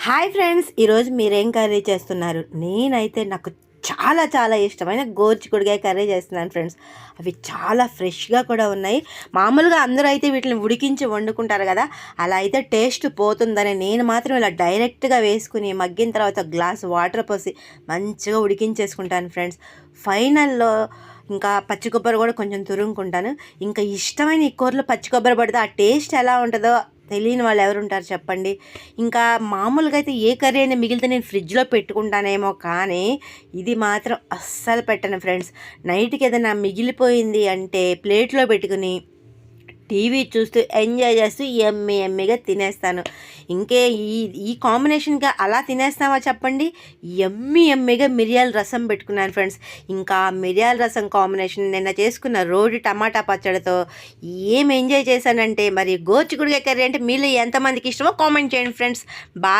Hi friends, ఈరోజు మీరేం curry చేస్తున్నారు? నేనైతే నాకు చాలా చాలా ఇష్టమైన గోరుచిక్కుడుకాయ కర్రీ చేస్తున్నాను ఫ్రెండ్స్. అవి చాలా ఫ్రెష్గా కూడా ఉన్నాయి. మామూలుగా అందరూ అయితే వీటిని ఉడికించి వండుకుంటారు కదా, అలా అయితే టేస్ట్ పోతుందని నేను మాత్రం ఇలా డైరెక్ట్గా వేసుకుని మగ్గిన తర్వాత గ్లాస్ వాటర్ పోసి మంచిగా ఉడికించేసుకుంటాను ఫ్రెండ్స్. ఫైనల్లో ఇంకా పచ్చి కొబ్బరి కూడా కొంచెం తురుముకుంటాను. ఇంకా ఇష్టమైన ఈ కూరలో పచ్చి కొబ్బరి పడితే ఆ టేస్ట్ ఎలా ఉంటుందో తెలియని వాళ్ళు ఎవరుంటారు చెప్పండి. ఇంకా మామూలుగా అయితే ఏ కర్రీ అయినా మిగిలితే నేను ఫ్రిడ్జ్లో పెట్టుకుంటానేమో, కానీ ఇది మాత్రం అస్సలు పెట్టను ఫ్రెండ్స్. నైట్కి ఏదైనా మిగిలిపోయింది అంటే ప్లేట్లో పెట్టుకుని టీవీ చూస్తూ ఎంజాయ్ చేస్తూ ఎమ్మిగా తినేస్తాను. ఇంకే ఈ ఈ కాంబినేషన్గా అలా తినేస్తామా చెప్పండి. ఎమ్మిగా మిరియాల రసం పెట్టుకున్నాను ఫ్రెండ్స్. ఇంకా మిరియాల రసం కాంబినేషన్ నిన్న చేసుకున్న రోటి టమాటా పచ్చడితో ఏం ఎంజాయ్ చేశానంటే, మరి గోరుచిక్కుడుకాయ కర్రీ అంటే మీలో ఎంతమందికి ఇష్టమో కామెంట్ చేయండి ఫ్రెండ్స్. బాయ్.